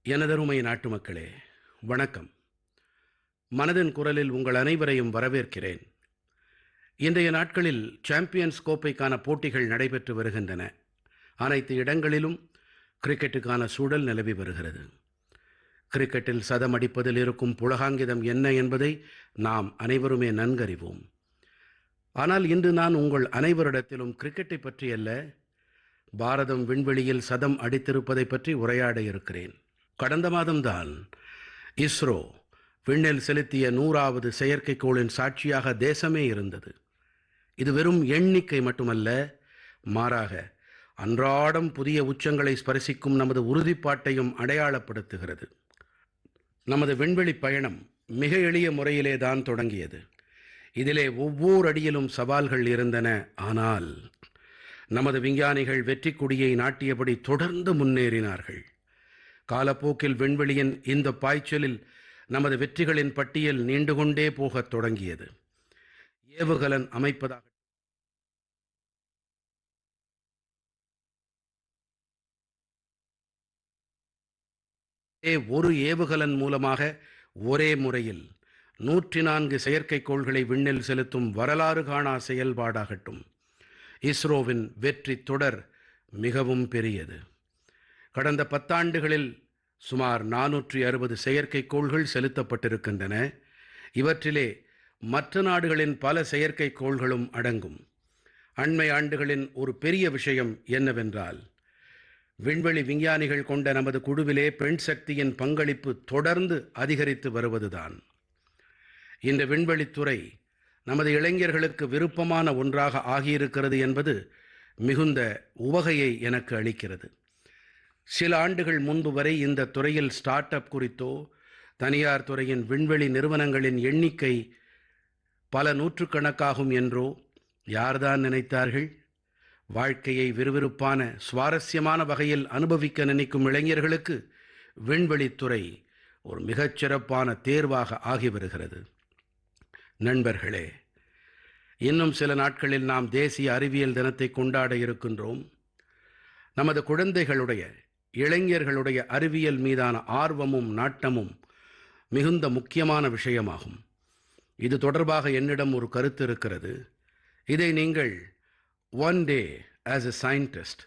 எனதருமை நாட்டுமக்களே, வணக்கம். மனதின் குரலில் உங்கள் அனைவரையும் வரவேற்கிறேன். இன்றைய நாட்களில் சாம்பியன்ஸ் கோப்பைக்கான போட்டிகள் நடைபெற்று வருகின்றன. அனைத்து இடங்களிலும் கிரிக்கெட்டுக்கான சூழல் நிலவி வருகிறது. கிரிக்கெட்டில் சதம் அடிப்பதில் இருக்கும் புளகாங்கிதம் என்ன என்பதை நாம் அனைவருமே நன்கறிவோம். ஆனால் இன்று நான் உங்கள் அனைவரிடத்திலும் கிரிக்கெட்டை பற்றி அல்ல, பாரதம் விண்வெளியில் சதம் அடித்திருப்பதை பற்றி உரையாட இருக்கிறேன். கடந்த மாதம்தான் இஸ்ரோ விண்ணில் செலுத்திய 100வது செயற்கைக்கோளின் சாட்சியாக தேசமே இருந்தது. இது வெறும் எண்ணிக்கை மட்டுமல்ல, மாறாக அன்றாடம் புதிய உச்சங்களை ஸ்பரிசிக்கும் நமது உறுதிப்பாட்டையும் அடையாளப்படுத்துகிறது. நமது விண்வெளி பயணம் மிக எளிய முறையிலே தான் தொடங்கியது. இதிலே ஒவ்வொரு அடியிலும் சவால்கள் இருந்தன. ஆனால் நமது விஞ்ஞானிகள் வெற்றி கொடியை நாட்டியபடி தொடர்ந்து முன்னேறினார்கள். காலப்போக்கில் விண்வெளியின் இந்த பாய்ச்சலில் நமது வெற்றிகளின் பட்டியல் நீண்டு கொண்டே போகத் தொடங்கியது. ஏவுகலன் அமைப்பதாக ஒரு ஏவுகலன் மூலமாக ஒரே முறையில் 104 செயற்கைக்கோள்களை விண்ணில் செலுத்தும் வரலாறு காணா செயல்பாடாகட்டும், இஸ்ரோவின் வெற்றி தொடர் மிகவும் பெரியது. கடந்த 10 ஆண்டுகளில் சுமார் 460 செயற்கைக்கோள்கள் செலுத்தப்பட்டிருக்கின்றன. இவற்றிலே மற்ற நாடுகளின் பல செயற்கைக்கோள்களும் அடங்கும். அண்மை ஆண்டுகளின் ஒரு பெரிய விஷயம் என்னவென்றால், விண்வெளி விஞ்ஞானிகள் கொண்ட நமது குழுவிலே பெண் சக்தியின் பங்களிப்பு தொடர்ந்து அதிகரித்து வருவதுதான். இந்த விண்வெளித்துறை நமது இளைஞர்களுக்கு விருப்பமான ஒன்றாக ஆகியிருக்கிறது என்பது மிகுந்த உவகையை எனக்கு அளிக்கிறது. சில ஆண்டுகள் முன்பு வரை இந்த துறையில் ஸ்டார்ட் அப் குறித்தோ, தனியார் துறையின் விண்வெளி நிறுவனங்களின் எண்ணிக்கை பல நூற்றுக்கணக்காகும் என்றோ யார்தான் நினைத்தார்கள்? வாழ்க்கையை விறுவிறுப்பான சுவாரஸ்யமான வகையில் அனுபவிக்க நினைக்கும் இளைஞர்களுக்கு விண்வெளித்துறை ஒரு மிகச்சிறப்பான தேர்வாக ஆகி வருகிறது. நண்பர்களே, இன்னும் சில நாட்களில் நாம் தேசிய அறிவியல் தினத்தை கொண்டாட இருக்கின்றோம். நமது குழந்தைகளுடைய, இளைஞர்களுடைய அறிவியல் மீதான ஆர்வமும் நாட்டமும் மிகுந்த முக்கியமான விஷயமாகும். இது தொடர்பாக என்னிடம் ஒரு கருத்து இருக்கிறது. இதை நீங்கள் one day as a scientist,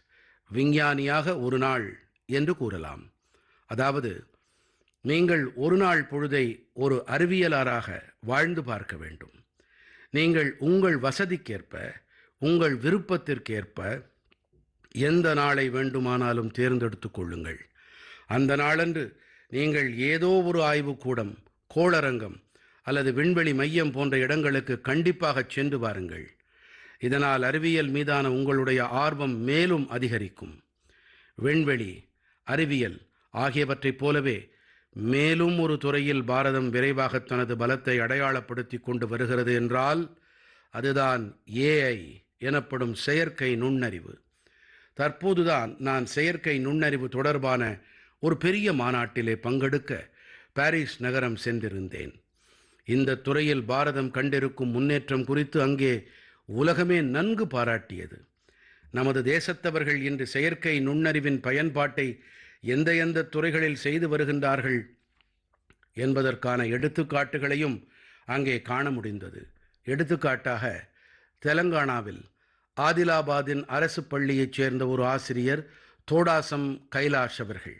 விஞ்ஞானியாக ஒரு நாள் என்று கூறலாம். அதாவது, நீங்கள் ஒரு நாள் பொழுதை ஒரு அறிவியலாளராக வாழ்ந்து பார்க்க வேண்டும். நீங்கள் உங்கள் வசதிக்கேற்ப, உங்கள் விருப்பத்திற்கேற்ப எந்த நாளை வேண்டுமானாலும் தேர்ந்தெடுத்துக் கொள்ளுங்கள். அந்த நாளன்று நீங்கள் ஏதோ ஒரு ஆய்வுக்கூடம், கோளரங்கம் அல்லது விண்வெளி மையம் போன்ற இடங்களுக்கு கண்டிப்பாகச் சென்று வாருங்கள். இதனால் அறிவியல் மீதான உங்களுடைய ஆர்வம் மேலும் அதிகரிக்கும். விண்வெளி, அறிவியல் ஆகியவற்றைப் போலவே மேலும் ஒரு துறையில் பாரதம் விரைவாக தனது பலத்தை அடையாளப்படுத்தி கொண்டு வருகிறது என்றால் அதுதான் ஏஐ எனப்படும் செயற்கை நுண்ணறிவு. தற்போதுதான் நான் செயற்கை நுண்ணறிவு தொடர்பான ஒரு பெரிய மாநாட்டிலே பங்கெடுக்க பாரிஸ் நகரம் சென்றிருந்தேன். இந்த துறையில் பாரதம் கண்டிருக்கும் முன்னேற்றம் குறித்து அங்கே உலகமே நன்கு பாராட்டியது. நமது தேசத்தவர்கள் இன்று செயற்கை நுண்ணறிவின் பயன்பாட்டை எந்த துறைகளில் செய்து வருகின்றார்கள் என்பதற்கான எடுத்துக்காட்டுகளையும் அங்கே காண முடிந்தது. எடுத்துக்காட்டாக, தெலங்கானாவில் ஆதிலாபாதின் அரசு பள்ளியைச் சேர்ந்த ஒரு ஆசிரியர் தோடாசம் கைலாஷ் அவர்கள்,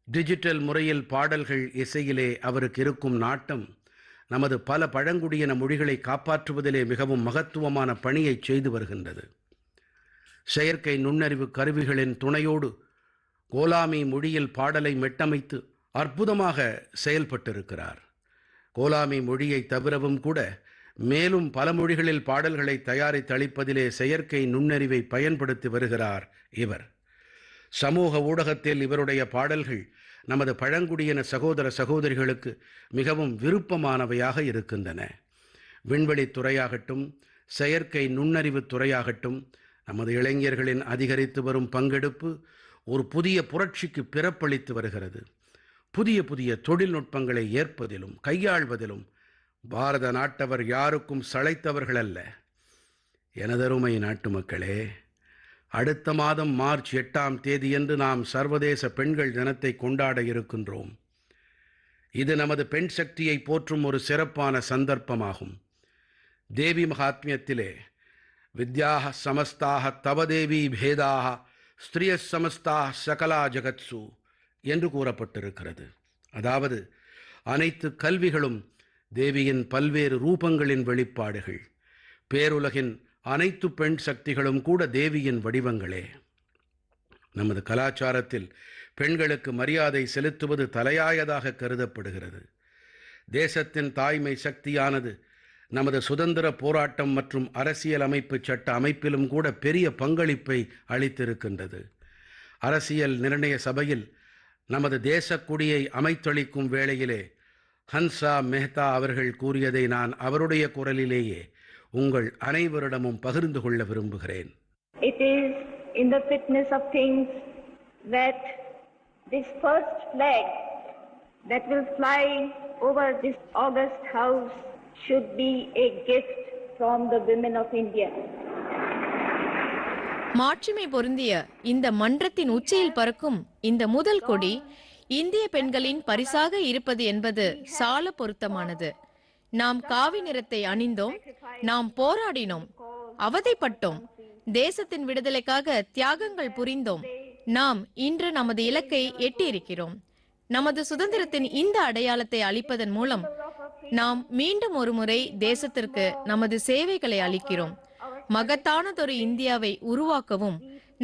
டிஜிட்டல் முறையில் பாடல்கள் இசையிலே அவருக்கு இருக்கும் நாட்டம் நமது பல பழங்குடியின மொழிகளை காப்பாற்றுவதிலே மிகவும் மகத்துவமான பணியை செய்து வருகின்றது. செயற்கை நுண்ணறிவு கருவிகளின் துணையோடு கோலாமி மொழியில் பாடலை மெட்டமைத்து அற்புதமாக செயல்பட்டிருக்கிறார். கோலாமி மொழியை தவிரவும் கூட மேலும் பல மொழிகளில் பாடல்களை தயாரித்து அளிப்பதிலே செயற்கை நுண்ணறிவை பயன்படுத்தி வருகிறார் இவர். சமூக ஊடகத்தில் இவருடைய பாடல்கள் நமது பழங்குடியின சகோதர சகோதரிகளுக்கு மிகவும் விருப்பமானவையாக இருக்கின்றன. விண்வெளித்துறையாகட்டும், செயற்கை நுண்ணறிவுத் துறையாகட்டும், நமது இளைஞர்களின் அதிகரித்து வரும் பங்கெடுப்பு ஒரு புதிய புரட்சிக்கு பிறப்பளித்து வருகிறது. புதிய புதிய தொழில்நுட்பங்களை ஏற்பதிலும் கையாள்வதிலும் பாரத நாட்டவர் யாருக்கும் சளைத்தவர்கள் அல்ல. எனதருமை நாட்டுமக்களே, அடுத்த மாதம் மார்ச் 8ஆம் தேதியன்று நாம் சர்வதேச பெண்கள் தினத்தை கொண்டாட இருக்கின்றோம். இது நமது பெண் சக்தியை போற்றும் ஒரு சிறப்பான சந்தர்ப்பமாகும். தேவி மகாத்மியத்திலே வித்யாஹ சமஸ்தாஹ தவ தேவி பேதாஹ ஸ்திரிய சமஸ்தாஹ சகலா ஜகத்சு என்று கூறப்பட்டிருக்கிறது. அதாவது அனைத்து கல்விகளும் தேவியின் பல்வேறு ரூபங்களின் வெளிப்பாடுகள். பேருலகின் அனைத்து பெண் சக்திகளும் கூட தேவியின் வடிவங்களே. நமது கலாச்சாரத்தில் பெண்களுக்கு மரியாதை செலுத்துவது தலையாயதாக கருதப்படுகிறது. தேசத்தின் தாய்மை சக்தியானது நமது சுதந்திர போராட்டம் மற்றும் அரசியல் அமைப்பு சட்ட அமைப்பிலும் கூட பெரிய பங்களிப்பை அளித்திருக்கின்றது. அரசியல் நிர்ணய சபையில் நமது தேசக்கொடியை அமைத்தளிக்கும் வேளையிலே ஹன்சா மெஹ்தா அவர்கள் கூறியதை நான் அவருடைய குரலிலேயே உங்கள் அனைவரிடமும் பகிர்ந்து கொள்ள விரும்புகிறேன். It is in the fitness of things that this first flag that will fly over this august house should be a gift from the women of India. மாட்சிமை பொருந்திய இந்த மன்றத்தின் உச்சியில் பறக்கும் இந்த முதல் கொடி இந்திய பெண்களின் பரிசாக இருப்பது என்பது சால பொருத்தமானது. நாம் காவி நிறத்தை அணிந்தோம், நாம் போராடினோம், அவதைப்பட்டோம், தேசத்தின் விடுதலைக்காக தியாகங்கள் புரிந்தோம். நாம் இன்று நமது இலக்கை எட்டியிருக்கிறோம். நமது சுதந்திரத்தின் இந்த அடையாளத்தை அளிப்பதன் மூலம் நாம் மீண்டும் ஒரு முறை தேசத்திற்கு நமது சேவைகளை அளிக்கிறோம். மகத்தானதொரு இந்தியாவை உருவாக்கவும்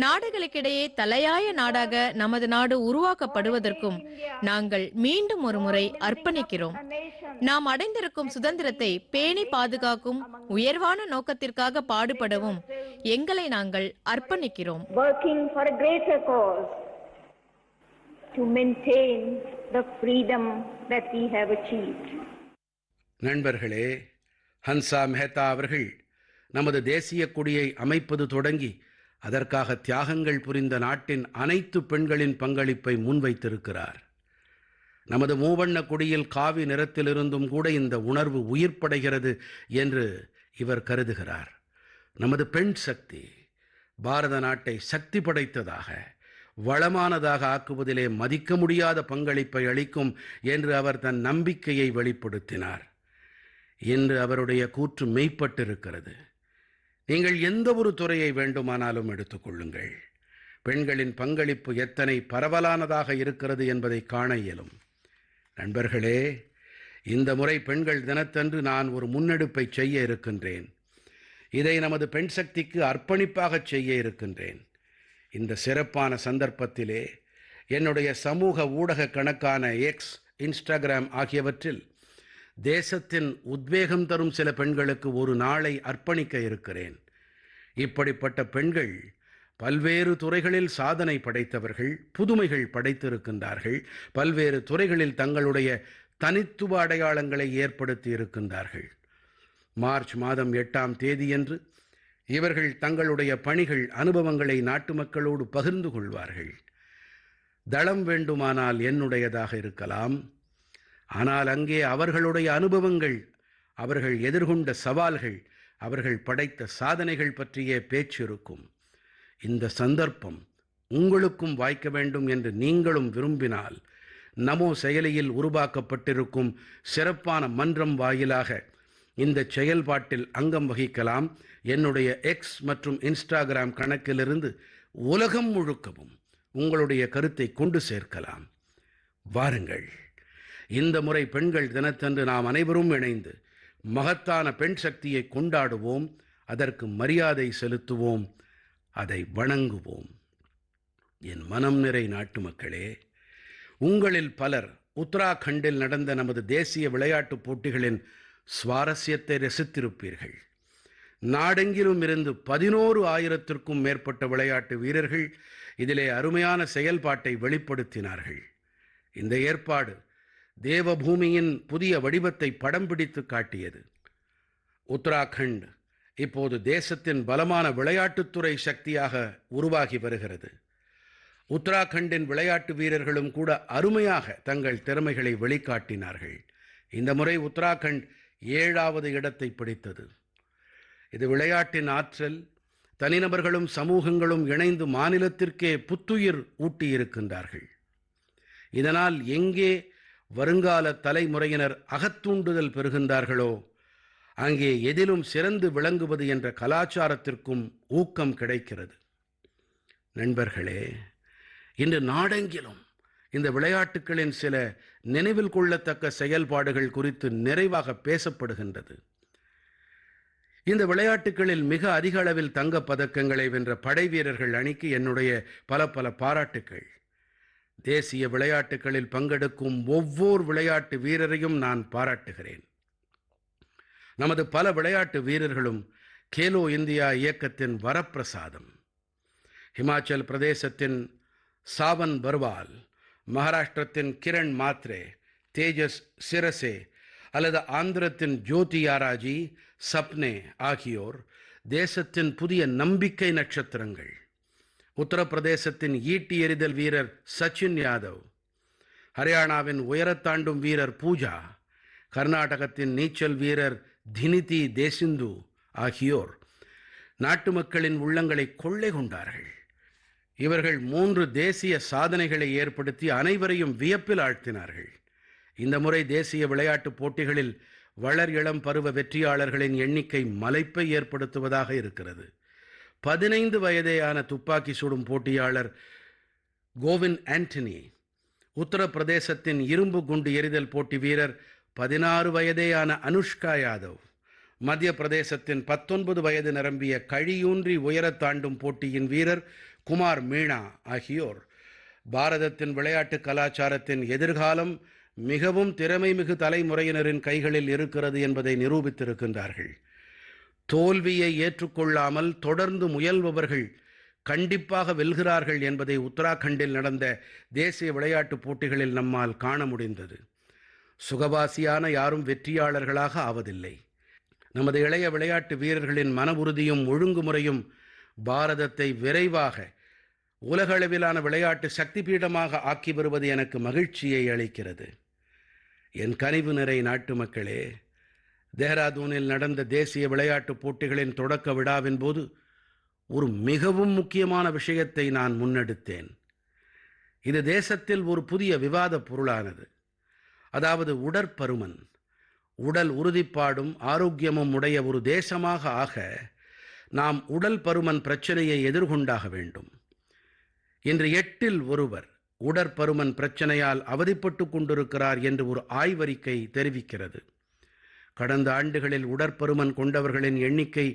நாடுகளுக்கிடையே தலையாய நாடாக நமது நாடு உருவாக்கப்படுவதற்கும் நாங்கள் மீண்டும் ஒரு முறை அர்ப்பணிக்கிறோம். நாம் அடைந்திருக்கும் சுதந்திரத்தை பேணி பாதுகாக்கும் உயர்வான நோக்கத்திற்காக பாடுபடவும் எங்களை நாங்கள் அர்ப்பணிக்கிறோம். Working for a greater cause to maintain the freedom that we have achieved. நண்பர்களே, ஹன்சா மெஹ்தா அவர்கள் நமது தேசிய கொடியை அமைப்பது தொடங்கி அதற்காக தியாகங்கள் புரிந்த நாட்டின் அனைத்து பெண்களின் பங்களிப்பை முன்வைத்திருக்கிறார். நமது மூவண்ண கொடியில் காவி நிறத்திலிருந்தும் கூட இந்த உணர்வு உயிர்ப்படைகிறது என்று இவர் கருதுகிறார். நமது பெண் சக்தி பாரத நாட்டை சக்தி படைத்ததாக, வளமானதாக ஆக்குவதிலே மதிக்க முடியாத பங்களிப்பை அளிக்கும் என்று அவர் தன் நம்பிக்கையை வெளிப்படுத்தினார். இன்று அவருடைய கூற்று மெய்ப்பட்டிருக்கிறது. நீங்கள் எந்த ஒரு துறையை வேண்டுமானாலும் எடுத்துக்கொள்ளுங்கள், பெண்களின் பங்களிப்பு எத்தனை பரவலானதாக இருக்கிறது என்பதை காண இயலும். நண்பர்களே, இந்த முறை பெண்கள் தினத்தன்று நான் ஒரு முன்னெடுப்பை செய்ய இருக்கின்றேன். இதை நமது பெண் சக்திக்கு அர்ப்பணிப்பாக செய்ய இருக்கின்றேன். இந்த சிறப்பான சந்தர்ப்பத்திலே என்னுடைய சமூக ஊடக கணக்கான எக்ஸ், இன்ஸ்டாகிராம் ஆகியவற்றில் தேசத்தின் உத்வேகம் தரும் சில பெண்களுக்கு ஒரு நாளை அர்ப்பணிக்க இருக்கிறேன். இப்படிப்பட்ட பெண்கள் பல்வேறு துறைகளில் சாதனை படைத்தவர்கள், புதுமைகள் படைத்திருக்கின்றார்கள், பல்வேறு துறைகளில் தங்களுடைய தனித்துவ அடையாளங்களை ஏற்படுத்தி இருக்கின்றார்கள். மார்ச் மாதம் 8ஆம் தேதியன்று இவர்கள் தங்களுடைய பணிகள், அனுபவங்களை நாட்டு மக்களோடு பகிர்ந்து கொள்வார்கள். தளம் வேண்டுமானால் என்னுடையதாக இருக்கலாம், ஆனால் அங்கே அவர்களுடைய அனுபவங்கள், அவர்கள் எதிர்கொண்ட சவால்கள், அவர்கள் படைத்த சாதனைகள் பற்றிய பேச்சு இருக்கும். இந்த சந்தர்ப்பம் உங்களுக்கும் வாய்க்க வேண்டும் என்று நீங்களும் விரும்பினால் நமோ செயலியில் உருவாக்கப்பட்டிருக்கும் சிறப்பான மன்றம் வாயிலாக இந்த செயல்பாட்டில் அங்கம் வகிக்கலாம். என்னுடைய எக்ஸ் மற்றும் இன்ஸ்டாகிராம் கணக்கிலிருந்து உலகம் முழுக்கவும் உங்களுடைய கருத்தை கொண்டு சேர்க்கலாம். வாருங்கள், இந்த முறை பெண்கள் தினத்தன்று நாம் அனைவரும் இணைந்து மகத்தான பெண் சக்தியை கொண்டாடுவோம், அதற்கு மரியாதை செலுத்துவோம், அதை வணங்குவோம். என் மனம் நிறை நாட்டு மக்களே, உங்களில் பலர் உத்தராகண்டில் நடந்த நமது தேசிய விளையாட்டுப் போட்டிகளின் சுவாரஸ்யத்தை ரசித்திருப்பீர்கள். நாடெங்கிலும் இருந்து 11,000த்திற்கும் மேற்பட்ட விளையாட்டு வீரர்கள் இதிலே அருமையான செயல்பாட்டை வெளிப்படுத்தினார்கள். இந்த ஏற்பாடு தேவபூமியின் புதிய வடிவத்தை படம் பிடித்து காட்டியது. உத்தராகண்ட் இப்போது தேசத்தின் பலமான விளையாட்டுத்துறை சக்தியாக உருவாகி வருகிறது. உத்தராகண்டின் விளையாட்டு வீரர்களும் கூட அருமையாக தங்கள் திறமைகளை வெளிக்காட்டினார்கள். இந்த முறை உத்தராகண்ட் 7வது இடத்தை பிடித்தது. இது விளையாட்டின் ஆற்றல், தனிநபர்களும் சமூகங்களும் இணைந்து மாநிலத்திற்கே புத்துயிர் ஊட்டியிருக்கின்றார்கள். இதனால் எங்கே வருங்கால தலைமுறையினர் அகத்தூண்டுதல் பெறுகின்றார்களோ அங்கே எதிலும் சிறந்து விளங்குவது என்ற கலாச்சாரத்திற்கும் ஊக்கம் கிடைக்கிறது. நண்பர்களே, இன்று நாடெங்கிலும் இந்த விளையாட்டுகளின் சில நினைவில் கொள்ளத்தக்க செயல்பாடுகள் குறித்து நிறைவாக பேசப்படுகின்றது. இந்த விளையாட்டுகளில் மிக அதிக அளவில் தங்கப் பதக்கங்களை வென்ற படை வீரர்கள் அணிக்கு என்னுடைய பல பாராட்டுக்கள். தேசிய விளையாட்டுகளில் பங்கெடுக்கும் ஒவ்வொரு விளையாட்டு வீரரையும் நான் பாராட்டுகிறேன். நமது பல விளையாட்டு வீரர்களும் கேலோ இந்தியா இயக்கத்தின் வரப்பிரசாதம். ஹிமாச்சல் பிரதேசத்தின் சாவன் பர்வால், மகாராஷ்டிரத்தின் கிரண் மாத்ரே, தேஜஸ் சிரசே அல்லது ஆந்திரத்தின் ஜோதி யாராஜி, சப்னே ஆகியோர் தேசத்தின் புதிய நம்பிக்கை நட்சத்திரங்கள். உத்தரப்பிரதேசத்தின் ஈட்டி எறிதல் வீரர் சச்சின் யாதவ், ஹரியானாவின் உயரத்தாண்டும் வீரர் பூஜா, கர்நாடகத்தின் நீச்சல் வீரர் தினிதி தேசிந்து ஆகியோர் நாட்டு மக்களின் உள்ளங்களை கொள்ளை கொண்டார்கள். இவர்கள் 3 தேசிய சாதனைகளை ஏற்படுத்தி அனைவரையும் வியப்பில் ஆழ்த்தினார்கள். இந்த முறை தேசிய விளையாட்டுப் போட்டிகளில் வளர் இளம் பருவ வெற்றியாளர்களின் எண்ணிக்கை மலைப்பை ஏற்படுத்துவதாக இருக்கிறது. 15 வயதேயான துப்பாக்கி சுடும் போட்டியாளர் கோவிந்த் ஆண்டனி, உத்தரப்பிரதேசத்தின் இரும்பு குண்டு எறிதல் போட்டி வீரர் 16 வயதேயான அனுஷ்கா யாதவ், மத்திய பிரதேசத்தின் 19 வயது நிரம்பிய கழியூன்றி உயரத் தாண்டும் போட்டியின் வீரர் குமார் மீனா ஆகியோர் பாரதத்தின் விளையாட்டு கலாச்சாரத்தின் எதிர்காலம் மிகவும் திறமைமிகு தலைமுறையினரின் கைகளில் இருக்கிறது என்பதை நிரூபித்திருக்கின்றார்கள். தோல்வியை ஏற்றுக்கொள்ளாமல் தொடர்ந்து முயல்பவர்கள் கண்டிப்பாக வெல்கிறார்கள் என்பதை உத்தராகண்டில் நடந்த தேசிய விளையாட்டுப் போட்டிகளில் நம்மால் காண முடிந்தது. சுகவாசியான யாரும் வெற்றியாளர்களாக ஆவதில்லை. நமது இளைய விளையாட்டு வீரர்களின் மன உறுதியும் ஒழுங்குமுறையும் பாரதத்தை விரைவாக உலகளவிலான விளையாட்டு சக்தி பீடமாக ஆக்கி வருவது எனக்கு மகிழ்ச்சியை அளிக்கிறது. என் கனிவு நிறை நாட்டு மக்களே, தேஹ்ராதூனில் நடந்த தேசிய விளையாட்டுப் போட்டிகளின் தொடக்க விழாவின் போது ஒரு மிகவும் முக்கியமான விஷயத்தை நான் முன்னெடுத்தேன். இது தேசத்தில் ஒரு புதிய விவாதப் பொருளானது. அதாவது உடற்பருமன். உடல் உறுதிப்பாடும் ஆரோக்கியமும் உடைய ஒரு தேசமாக ஆக நாம் உடல் பருமன் பிரச்சனையை எதிர்கொண்டாக வேண்டும். இன்று 8இல் ஒருவர் உடற்பருமன் பிரச்சனையால் அவதிப்பட்டு கொண்டிருக்கிறார் என்று ஒரு ஆய்வறிக்கை தெரிவிக்கிறது. கடந்த ஆண்டுகளில் உடற்பருமன் கொண்டவர்களின் எண்ணிக்கை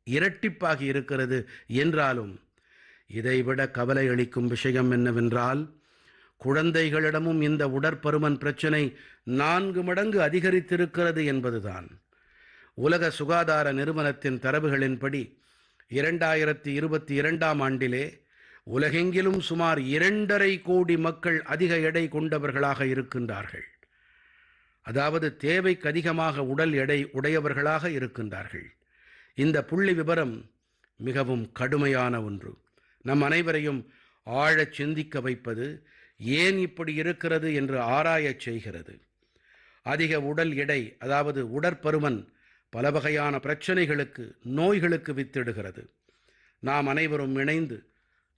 இரட்டிப்பாகி இருக்கிறது என்றாலும் இதைவிட கவலை அளிக்கும் விஷயம் என்னவென்றால், குழந்தைகளிடமும் இந்த உடற்பருமன் பிரச்சனை 4 மடங்கு அதிகரித்திருக்கிறது என்பதுதான். உலக சுகாதார நிறுவனத்தின் தரவுகளின்படி 2022ஆம் ஆண்டிலே உலகெங்கிலும் சுமார் 2.5 கோடி மக்கள் அதிக எடை கொண்டவர்களாக இருக்கின்றார்கள். அதாவது தேவைக்கு அதிகமாக உடல் எடை உடையவர்களாக இருக்கின்றார்கள். இந்த புள்ளி விபரம் மிகவும் கடுமையான ஒன்று. நம் அனைவரையும் ஆழச் சிந்திக்க வைப்பது, ஏன் இப்படி இருக்கிறது என்று ஆராயச் செய்கிறது. அதிக உடல் எடை, அதாவது உடற்பருமன், பல வகையான பிரச்சனைகளுக்கு, நோய்களுக்கு வித்திடுகிறது. நாம் அனைவரும் இணைந்து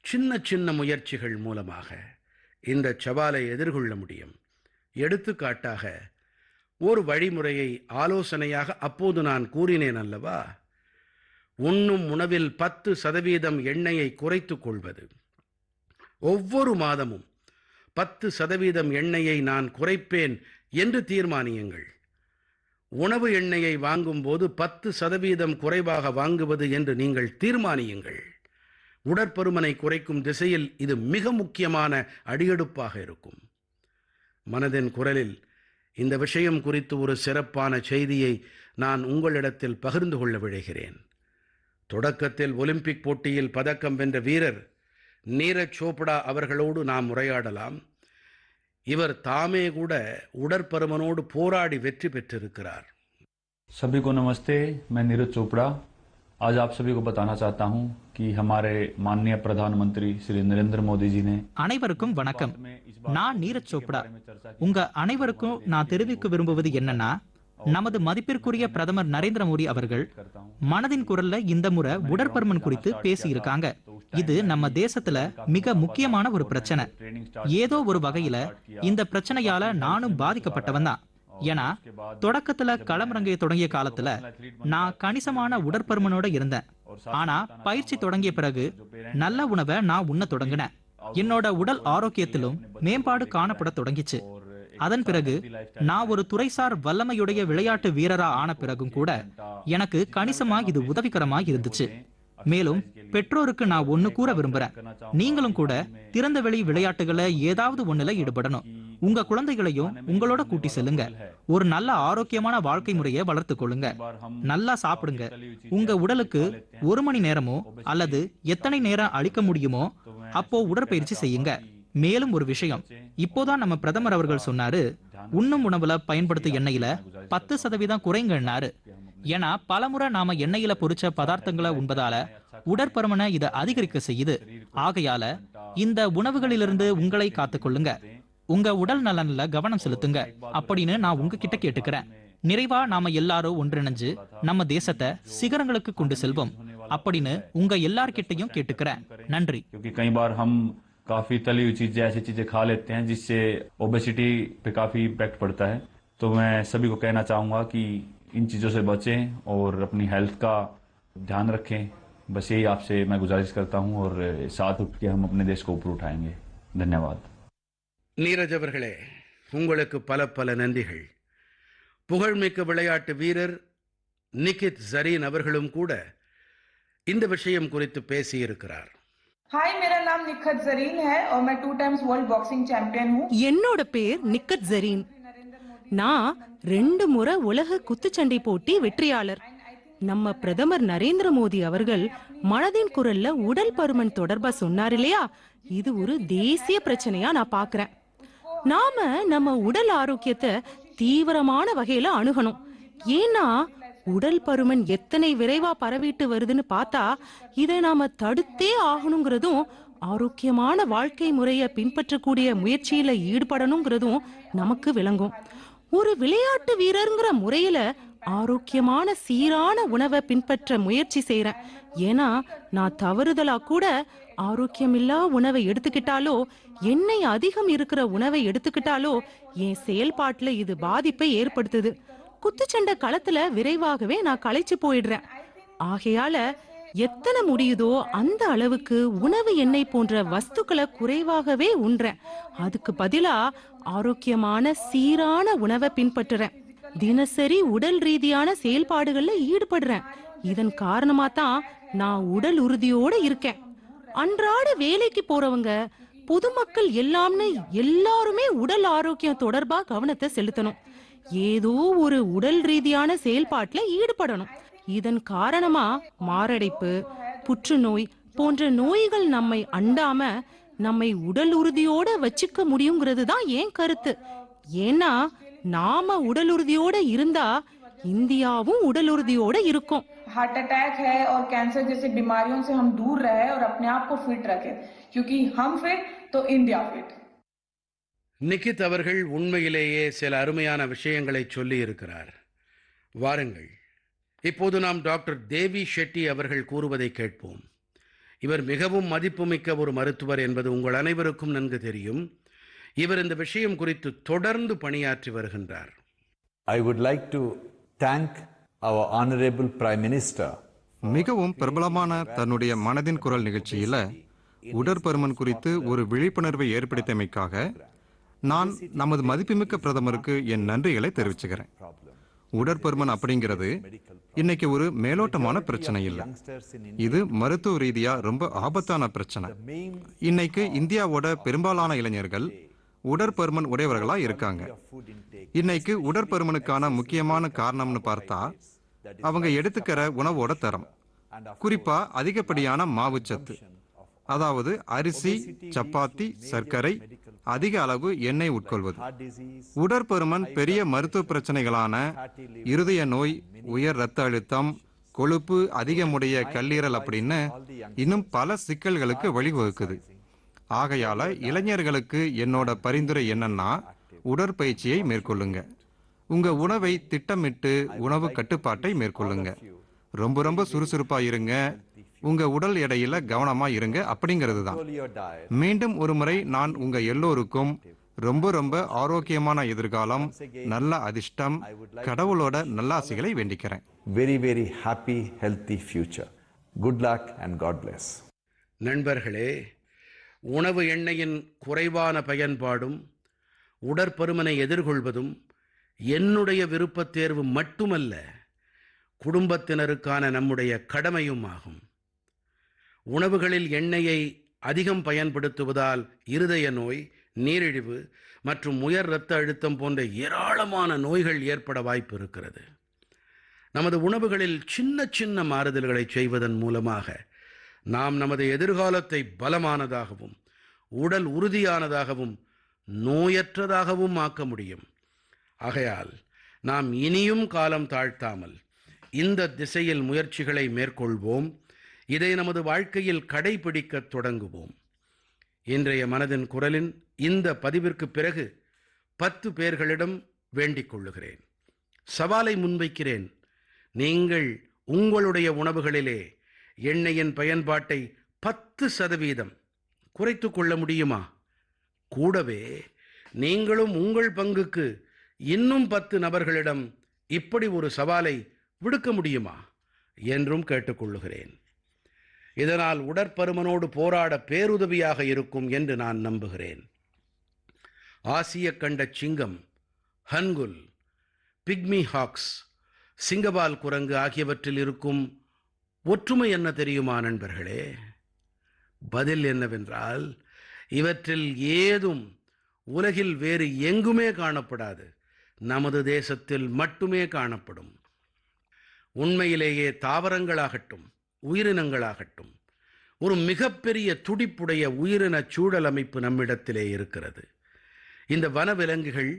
சின்ன முயற்சிகள் மூலமாக இந்த சவாலை எதிர்கொள்ள முடியும். எடுத்துக்காட்டாக, ஒரு வழிமுறையை ஆலோசனையாக அப்போது நான் கூறினேன் அல்லவா? உண்ணும் உணவில் 10% எண்ணெயை குறைத்துக் கொள்வது. ஒவ்வொரு மாதமும் 10% எண்ணெயை நான் குறைப்பேன் என்று தீர்மானியுங்கள். உணவு எண்ணெயை வாங்கும் போது 10% குறைவாக வாங்குவது என்று நீங்கள் தீர்மானியுங்கள். உடற்பருமனை குறைக்கும் திசையில் இது மிக முக்கியமான அடியெடுப்பாக இருக்கும். மனதின் குரலில் இந்த விஷயம் குறித்து ஒரு சிறப்பான செய்தியை நான் உங்களிடத்தில் பகிர்ந்து கொள்ள விழைகிறேன். தொடக்கத்தில் ஒலிம்பிக் போட்டியில் பதக்கம் வென்ற வீரர் நீரஜ் சோப்டா அவர்களோடு நாம் உரையாடலாம். இவர் தாமே கூட உடற்பருமனோடு போராடி வெற்றி பெற்றிருக்கிறார். सभी को नमस्ते, मैं नीरज चोपड़ा आज आप सभी को बताना चाहता हूं कि हमारे माननीय प्रधानमंत्री श्री नरेंद्र मोदी जी ने அனைவருக்கும் வணக்கம். நான் நீரஜ் சோப்டா. உங்க அனைவருக்கும் நான் தெரிவிக்க விரும்புவது என்னன்னா, நமது மதிப்பிற்குரிய பிரதமர் நரேந்திர மோடி அவர்கள் மனதின் குரல்ல இந்த முறை உடற்பருமன் குறித்து பேசியிருக்காங்க. இது நம்ம தேசத்துல மிக முக்கியமான ஒரு பிரச்சனை. ஏதோ ஒரு வகையில இந்த பிரச்சனையால நானும் பாதிக்கப்பட்டவன் தான். ஏன்னா தொடக்கத்துல களமிறங்க தொடங்கிய காலத்துல நான் கணிசமான உடற்பருமனோட இருந்தேன். ஆனா பயிற்சி தொடங்கிய பிறகு நல்ல உணவை நான் உண்ண தொடங்கினேன். என்னோட உடல் ஆரோக்கியத்திலும் மேம்பாடு காணப்பட தொடங்கிச்சு. அதன் பிறகு நான் ஒரு துறைசார் வல்லமையுடைய விளையாட்டு வீரரா ஆன பிறகும் கூட எனக்கு கணிசமா இது உதவிகரமா இருந்துச்சு. மேலும் பெற்றோருக்கு நான் ஒண்ணு கூற விரும்புறேன், நீங்களும் கூட திறந்த வெளி விளையாட்டுகளை ஏதாவது ஒண்ணுல ஈடுபடணும். உங்க குழந்தைகளையும் உங்களோட கூட்டி செல்லுங்க. ஒரு நல்ல ஆரோக்கியமான வாழ்க்கை முறையை வளர்த்து கொள்ளுங்க. நல்லா சாப்பிடுங்க. உங்க உடலுக்கு 1 மணி நேரமோ அல்லது எத்தனை நேரம் அளிக்க முடியுமோ அப்போ உடற்பயிற்சி செய்யுங்க. மேலும் ஒரு விஷயம், இப்போதான் நம்ம பிரதமர் அவர்கள் சொன்னாரு, உண்ணும் உணவுல பயன்படுத்தும் எண்ணெயில 10% குறைங்கன்னாரு. ஏன்னா பலமுறை நாம எண்ணெயில பொரிச்ச பதார்த்தங்களை உண்பதால உடற்பருமனை இதை அதிகரிக்க செய்யுது. ஆகையால இந்த உணவுகளிலிருந்து உங்களை காத்துக்கொள்ளுங்க. உங்க உடல் நலன்ல கவனம் செலுத்துங்க அப்படின்னு நான் உங்ககிட்ட கேட்டுக்கிறேன். நிறைவா நாம எல்லாரும் ஒன்றிணைஞ்சு நம்ம தேசத்தை சிகரங்களுக்கு கொண்டு செல்வோம் அப்படின்னு உங்க எல்லார்கிட்டையும் கேட்டுக்கிறேன். நன்றி. काफी तली हुई चीजें, ऐसी चीजें खा लेते हैं जिससे ओबेसिटी पे काफी इम्पैक्ट पड़ता है. तो मैं सभी को कहना चाहूंगा कि इन चीजों से बचें और अपनी हेल्थ का ध्यान रखें. बस यही आपसे मैं गुजारिश करता हूं और साथ उठ के हम अपने देश को ऊपर उठाएंगे. धन्यवाद. நீரஜ் அவர்களே, உங்களுக்கு பல பல நன்றிகள். புகழ்மிக்க விளையாட்டு வீரர் நிகித் ஜரீன் அவர்களும் கூட இந்த விஷயம் குறித்து பேசியிருக்கிறார். हाय, मेरा नाम निखत जरीन है और मैं 2 टाइम्स वर्ल्ड बॉक्सिंग चैंपियन हूँ. என்னோட பேர் நிக்கத் ஜரீன். நான் 2 முறை உலக குத்துச்சண்டை போட்டி வெற்றியாளர். நம்ம பிரதமர் நரேந்திர மோடி அவர்கள் மனதின் குரல்ல உடல் பருமன் தொடர்பா சொன்னார் இல்லையா, இது ஒரு தேசிய பிரச்சனையா நான் பாக்குறேன். நாம நம்ம உடல் ஆரோக்கியத்தை தீவிரமான வகையில அணுகணும். ஏன்னா உடல் பருமன் எத்தனை விரைவா பரவிட்டு வருதுன்னு பார்த்தா இதை நாம தடுத்தே ஆகணுங்கிறதும், ஆரோக்கியமான வாழ்க்கை முறையை பின்பற்றக்கூடிய முயற்சியில ஈடுபடணுங்கிறதும் நமக்கு விளங்கும். ஒரு விளையாட்டு வீரர்ங்கிற முறையில ஆரோக்கியமான சீரான உணவை பின்பற்ற முயற்சி செய்யறேன். ஏன்னா நான் தவறுதலா கூட ஆரோக்கியமில்லா உணவை எடுத்துக்கிட்டாலோ, எண்ணெய் அதிகம் இருக்கிற உணவை எடுத்துக்கிட்டாலோ என் செயல்பாட்டுல இது பாதிப்பை ஏற்படுத்துது. குத்துச்சண்டை களத்துல விரைவாகவே நான் களைச்சு போயிடுறேன். ஆகையால எத்தனை முடியுதோ அந்த அளவுக்கு உணவு எண்ணெய் போன்ற வஸ்துக்களை குறைவாகவே உண்றேன். அதுக்கு பதிலா ஆரோக்கியமான சீரான உணவை பின்பற்றுறேன். தினசரி உடல் ரீதியான செயல்பாடுகள்ல ஈடுபடுறேன். இதன் காரணமா தான் நான் உடல் உறுதியோட இருக்கேன். அன்றாட வேலைக்கு போறவங்க, பொதுமக்கள் எல்லாருமே உடல் ஆரோக்கியம் தொடர்பா கவனத்தை செலுத்தணும். ஏதோ ஒரு உடல் ரீதியான செயல்பாட்டுல ஈடுபடணும். இதன் காரணமா மாரடைப்பு, புற்றுநோய் போன்ற நோய்கள் நம்மை அண்டாம நம்மை உடல் உறுதியோட வச்சுக்க முடியுங்கிறது தான் என் கருத்து. ஏன்னா நாம உடல் உறுதியோட இருந்தா இந்தியாவும் உடல் உறுதியோட இருக்கும். हार्ट अटैक है और कैंसर जैसी बीमारियों से हम दूर रहे और अपने आप को फिट रखें, क्योंकि हम फिट तो इंडिया फिट. நிகித் அவர்கள் உண்மையிலேயே சில அருமையான விஷயங்களை சொல்லி இருக்கிறார். வாருங்கள், இப்போது நாம் டாக்டர் தேவி ஷெட்டி அவர்கள் கூறுவதை கேட்போம். இவர் மிகவும் மதிப்புமிக்க ஒரு மருத்துவர் என்பது உங்கள் அனைவருக்கும் நன்கு தெரியும். இவர் இந்த விஷயம் குறித்து தொடர்ந்து பணியாற்றி வருகின்றார். I would like to thank our honorable Prime Minister. மிகவும் பிரபலமான தன்னுடைய மனதின் குரல் நிகழ்ச்சியில உடற்பருமன் குறித்து ஒரு விழிப்புணர்வை ஏற்படுத்தியமைக்காக நான் நமது மதிப்புமிக்க பிரதமருக்கு என் நன்றிகளை தெரிவிச்சுக்கிறேன். உடற்பருமன் அப்படிங்கிறது இன்னைக்கு ஒரு மேலோட்டமான பிரச்சனை இல்லை. இது மருத்துவ ரீதியா ரொம்ப ஆபத்தான பிரச்சனை. இன்னைக்கு இந்தியாவோட பெரும்பாலான இளைஞர்கள் உடற்பருமன் உடையவர்களா இருக்காங்க. இன்னைக்கு உடற்பருமனுக்கான முக்கியமான காரணம்னு பார்த்தா அவங்க எடுத்துக்கிற உணவோட தரம், குறிப்பா அதிகப்படியான மாவுச்சத்து, அதாவது அரிசி, சப்பாத்தி, சர்க்கரை, அதிக அளவு எண்ணெய் உட்கொள்வது. உடற்பருமன் பெரிய மருத்துவ பிரச்சனைகளான இருதய நோய், உயர் இரத்த அழுத்தம், கொழுப்பு அதிகமுடைய கல்லீரல் அப்படின்னு இன்னும் பல சிக்கல்களுக்கு வழிவகுக்குது. ஆகையால இளைஞர்களுக்கு என்னோட பரிந்துரை என்னன்னா, உடற்பயிற்சியை மேற்கொள்ளுங்க. உங்க உணவை திட்டமிட்டு உணவு கட்டுப்பாட்டை மேற்கொள்ளுங்க. ரொம்ப ரொம்ப சுறுசுறுப்பா இருங்க. உங்க உடல் எடையில கவனமா இருங்க அப்படிங்கிறது தான். மீண்டும் ஒரு முறை நான் உங்க எல்லோருக்கும் ரொம்ப ரொம்ப ஆரோக்கியமான எதிர்காலம், நல்ல அதிர்ஷ்டம், கடவுளோட நல்லாசிகளை வேண்டிக்கிறேன். Very, very happy, healthy future. Good luck and God bless. நண்பர்களே, உணவு எண்ணெயின் குறைவான பயன்பாடும் உடற்பருமனை எதிர்கொள்வதும் என்னுடைய விருப்பத் தேர்வு மட்டுமல்ல, குடும்பத்தினருக்கான நம்முடைய கடமையும் ஆகும். உணவுகளில் எண்ணெயை அதிகம் பயன்படுத்துவதால் இருதய நோய், நீரிழிவு மற்றும் உயர் இரத்த அழுத்தம் போன்ற ஏராளமான நோய்கள் ஏற்பட வாய்ப்பு இருக்கிறது. நமது உணவுகளில் சின்ன சின்ன மாறுதல்களை செய்வதன் மூலமாக நாம் நமது எதிர்காலத்தை பலமானதாகவும் உடல் உறுதியானதாகவும் நோயற்றதாகவும் ஆக்க முடியும். ஆகையால் நாம் இனியும் காலம் தாழ்த்தாமல் இந்த திசையில் முயற்சிகளை மேற்கொள்வோம். இதை நமது வாழ்க்கையில் கடைபிடிக்கத் தொடங்குவோம். இன்றைய மனதின் குரலின் இந்த பதிவிற்கு பிறகு 10 பேர்களிடம் வேண்டிக் கொள்ளுகிறேன், சவாலை முன்வைக்கிறேன். நீங்கள் உங்களுடைய உணவுகளிலே எண்ணெயின் பயன்பாட்டை 10% குறைத்துக் கொள்ள முடியுமா? கூடவே நீங்களும் உங்கள் பங்குக்கு இன்னும் 10 நபர்களிடம் இப்படி ஒரு சவாலை விடுக்க முடியுமா என்றும் கேட்டுக்கொள்ளுகிறேன். இதனால் உடற்பருமனோடு போராட பேருதவியாக இருக்கும் என்று நான் நம்புகிறேன். ஆசிய கண்ட சிங்கம், ஹன்குல், பிக்மி ஹாக்ஸ், சிங்கவால் குரங்கு ஆகியவற்றில் இருக்கும் ஒற்றுமை என்ன தெரியுமா நண்பர்களே? பதில் என்னவென்றால், இவற்றில் ஏதும் உலகில் வேறு எங்குமே காணப்படாது, நமது தேசத்தில் மட்டுமே காணப்படும். உண்மையிலேயே தாவரங்களாகட்டும் உயிரினங்களாகட்டும் ஒரு மிகப்பெரிய துடிப்புடைய உயிரின சூழல் அமைப்பு நம்மிடத்திலே இருக்கிறது. இந்த வனவிலங்குகள்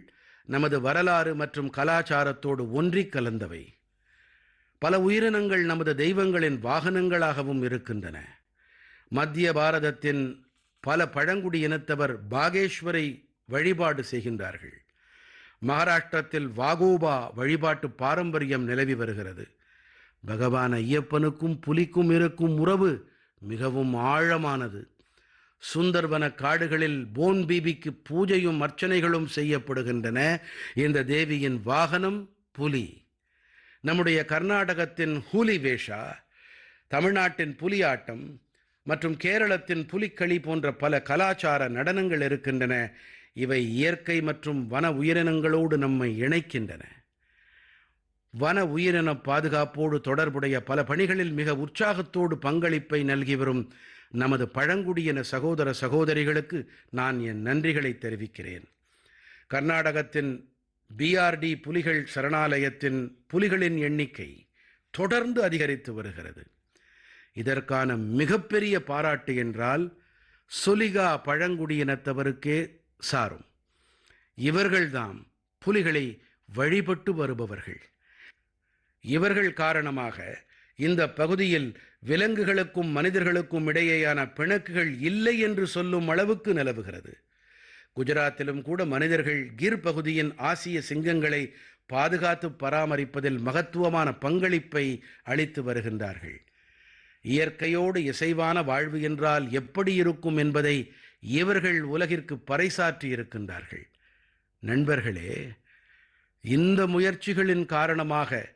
நமது வரலாறு மற்றும் கலாச்சாரத்தோடு ஒன்றிக் கலந்தவை. பல உயிரினங்கள் நமது தெய்வங்களின் வாகனங்களாகவும் இருக்கின்றன. மத்திய பாரதத்தின் பல பழங்குடியினத்தவர் பாகேஸ்வரை வழிபாடு செய்கின்றார்கள். மகாராஷ்டிரத்தில் வாகோபா வழிபாட்டு பாரம்பரியம் நிலவி வருகிறது. பகவான் ஐயப்பனுக்கும் புலிக்கும் இருக்கும் உறவு மிகவும் ஆழமானது. சுந்தர்வன காடுகளில் போன் பீபிக்கு பூஜையும் அர்ச்சனைகளும் செய்யப்படுகின்றன. இந்த தேவியின் வாகனம் புலி. நம்முடைய கர்நாடகத்தின் ஹூலி வேஷா, தமிழ்நாட்டின் புலியாட்டம் மற்றும் கேரளத்தின் புலிக்களி போன்ற பல கலாச்சார நடனங்கள் இருக்கின்றன. இவை இயற்கை மற்றும் வன உயிரினங்களோடு நம்மை இணைக்கின்றன. வன உயிரின பாதுகாப்போடு தொடர்புடைய பல பணிகளில் மிக உற்சாகத்தோடு பங்களிப்பை நல்கி வரும் நமது பழங்குடியின சகோதர சகோதரிகளுக்கு நான் என் நன்றிகளை தெரிவிக்கிறேன். கர்நாடகத்தின் BRD புலிகள் சரணாலயத்தின் புலிகளின் எண்ணிக்கை தொடர்ந்து அதிகரித்து வருகிறது. இதற்கான மிகப்பெரிய பாராட்டு என்றால் சொலிகா பழங்குடியினத்தவருக்கே சாரும். இவர்கள்தாம் புலிகளை வழிபட்டு வருபவர்கள். இவர்கள் காரணமாக இந்த பகுதியில் விலங்குகளுக்கும் மனிதர்களுக்கும் இடையேயான பிணக்குகள் இல்லை என்று சொல்லும் அளவுக்கு நிலவுகிறது. குஜராத்திலும் கூட மனிதர்கள் கிர் பகுதியின் ஆசிய சிங்கங்களை பாதுகாத்து பராமரிப்பதில் மகத்துவமான பங்களிப்பை அளித்து வருகின்றார்கள். இயற்கையோடு இசைவான வாழ்வு என்றால் எப்படி இருக்கும் என்பதை இவர்கள் உலகிற்கு பறைசாற்றி இருக்கின்றார்கள். நண்பர்களே, இந்த முயற்சிகளின் காரணமாக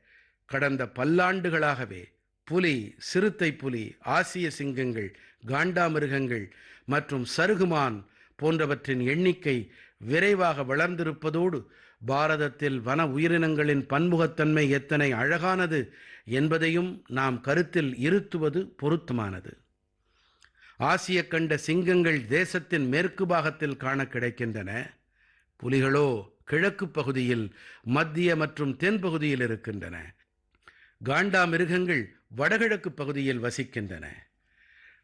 கடந்த பல்லாண்டுகளாகவே புலி, சிறுத்தை புலி, ஆசிய சிங்கங்கள், காண்டாமிருகங்கள் மற்றும் சருகுமான் போன்றவற்றின் எண்ணிக்கை விரைவாக வளர்ந்திருப்பதோடு பாரதத்தில் வன உயிரினங்களின் பன்முகத்தன்மை எத்தனை அழகானது என்பதையும் நாம் கருத்தில் இருத்துவது பொருத்தமானது. ஆசிய கண்ட சிங்கங்கள் தேசத்தின் மேற்கு பாகத்தில் காண கிடைக்கின்றன. புலிகளோ கிழக்கு பகுதியில், மத்திய மற்றும் தென் பகுதியில் இருக்கின்றன. காண்டாமிருகங்கள் வடகிழக்கு பகுதியில் வசிக்கின்றன.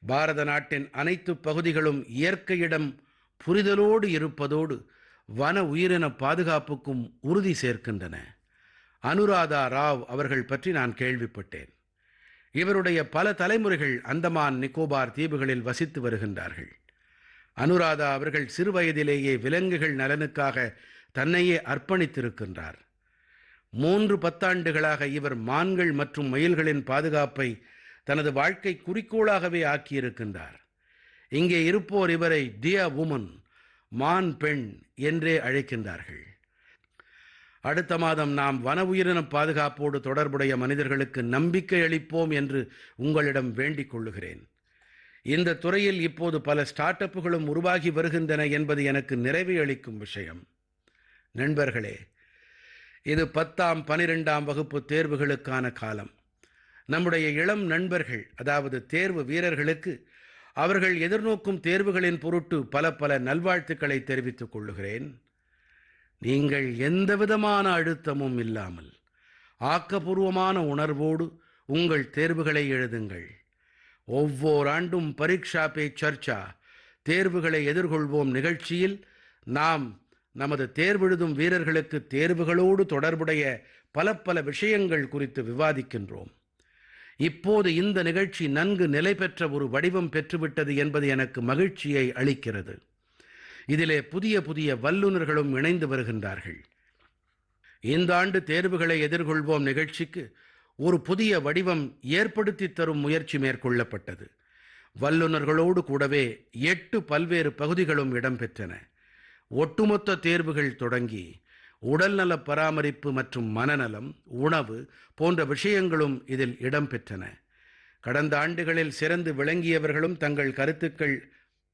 பாரத நாட்டின் அனைத்து பகுதிகளும் இயற்கையிடம் புரிதலோடு இருப்பதோடு வன உயிரின பாதுகாப்புக்கும் உறுதி சேர்க்கின்றன. அனுராதா ராவ் அவர்கள் பற்றி நான் கேள்விப்பட்டேன். இவருடைய பல தலைமுறைகள் அந்தமான் நிக்கோபார் தீவுகளில் வசித்து வருகின்றார்கள். அனுராதா அவர்கள் சிறுவயதிலேயே விலங்குகள் நலனுக்காக தன்னையே அர்ப்பணித்திருக்கின்றார். 3 பத்தாண்டுகளாக இவர் மான்கள் மற்றும் மயில்களின் பாதுகாப்பை தனது வாழ்க்கை குறிக்கோளாகவே ஆக்கியிருக்கின்றார். இங்கே இருப்போர் இவரை டியர் வுமன், மான் பெண் என்றே அழைக்கின்றார்கள். அடுத்த மாதம் நாம் வன உயிரின பாதுகாப்போடு தொடர்புடைய மனிதர்களுக்கு நம்பிக்கை அளிப்போம் என்று உங்களிடம் வேண்டிக் கொள்ளுகிறேன். இந்த துறையில் இப்போது பல ஸ்டார்ட் அப்புகளும் உருவாகி வருகின்றன என்பது எனக்கு நிறைவை அளிக்கும் விஷயம். நண்பர்களே, இது 10ஆம் 12ஆம் வகுப்பு தேர்வுகளுக்கான காலம். நம்முடைய இளம் நண்பர்கள், அதாவது தேர்வு வீரர்களுக்கு அவர்கள் எதிர்நோக்கும் தேர்வுகளின் பொருட்டு பல நல்வாழ்த்துக்களை தெரிவித்துக் கொள்ளுகிறேன். நீங்கள் எந்தவிதமான அழுத்தமும் இல்லாமல் ஆக்கப்பூர்வமான உணர்வோடு உங்கள் தேர்வுகளை எழுதுங்கள். ஒவ்வொரு ஆண்டும் பரீட்சா பே சர்ச்சா, தேர்வுகளை எதிர்கொள்வோம் நிகழ்ச்சியில் நாம் நமது தேர்வெழுதும் வீரர்களுக்கு தேர்வுகளோடு தொடர்புடைய பல விஷயங்கள் குறித்து விவாதிக்கின்றோம். இப்போது இந்த நிகழ்ச்சி நன்கு நிலை பெற்ற ஒரு வடிவம் பெற்றுவிட்டது என்பது எனக்கு மகிழ்ச்சியை அளிக்கிறது. இதிலே புதிய வல்லுநர்களும் இணைந்து வருகின்றார்கள். இந்த ஆண்டு தேர்வுகளை எதிர்கொள்வோம் நிகழ்ச்சிக்கு ஒரு புதிய வடிவம் ஏற்படுத்தி தரும் முயற்சி மேற்கொள்ளப்பட்டது. வல்லுநர்களோடு கூடவே 8 பல்வேறு பகுதிகளும் இடம்பெற்றன. ஒட்டுமொத்த தேர்வுகள் தொடங்கி உடல்நல பராமரிப்பு மற்றும் மனநலம், உணவு போன்ற விஷயங்களும் இதில் இடம்பெற்றன. கடந்த ஆண்டுகளில் சிறந்து விளங்கியவர்களும் தங்கள் கருத்துக்கள்,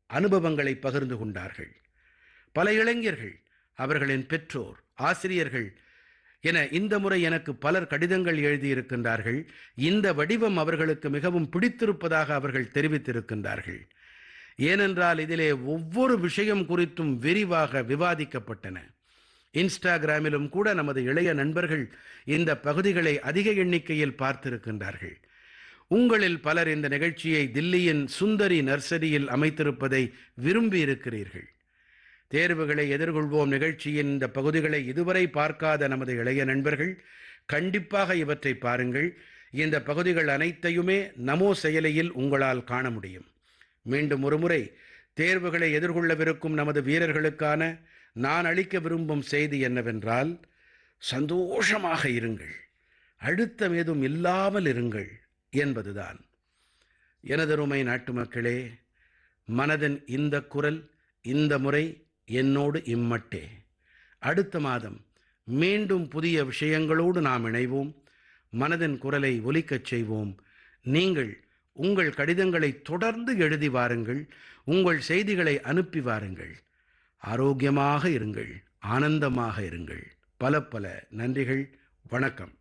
அனுபவங்களை பகிர்ந்து கொண்டார்கள். பல இளைஞர்கள், அவர்களின் பெற்றோர், ஆசிரியர்கள் என இந்த முறை எனக்கு பலர் கடிதங்கள் எழுதியிருக்கின்றார்கள். இந்த வடிவம் அவர்களுக்கு மிகவும் பிடித்திருப்பதாக அவர்கள் தெரிவித்திருக்கின்றார்கள். ஏனென்றால் இதிலே ஒவ்வொரு விஷயம் குறித்தும் விரிவாக விவாதிக்கப்பட்டன. இன்ஸ்டாகிராமிலும் கூட நமது இளைய நண்பர்கள் இந்த பகுதிகளை அதிக எண்ணிக்கையில் பார்த்திருக்கின்றார்கள். உங்களில் பலர் இந்த நிகழ்ச்சியை தில்லியின் சுந்தரி நர்சரியில் அமைத்திருப்பதை விரும்பி இருக்கிறீர்கள். தேர்வுகளை எதிர்கொள்வோம் நிகழ்ச்சியின் இந்த பகுதிகளை இதுவரை பார்க்காத நமது இளைய நண்பர்கள் கண்டிப்பாக இவற்றை பாருங்கள். இந்த பகுதிகள் அனைத்தையுமே நமோ செயலியில் உங்களால் காண முடியும். மீண்டும் ஒருமுறை தேர்வுகளை எதிர்கொள்ளவிருக்கும் நமது வீரர்களுக்கான நான் அளிக்க விரும்பும் செய்தி என்னவென்றால், சந்தோஷமாக இருங்கள், அழுத்தம் ஏதும் இல்லாமல் இருங்கள் என்பதுதான். எனதருமை நாட்டு மக்களே, மனதின் இந்த குரல் இந்த முறை என்னோடு இம்மட்டே. அடுத்த மாதம் மீண்டும் புதிய விஷயங்களோடு நாம் இணைவோம். மனதின் குரலை ஒலிக்கச் செய்வோம். நீங்கள் உங்கள் கடிதங்களை தொடர்ந்து எழுதி வாருங்கள். உங்கள் செய்திகளை அனுப்பி வாருங்கள். ஆரோக்கியமாக இருங்கள், ஆனந்தமாக இருங்கள். பல நன்றிகள். வணக்கம்.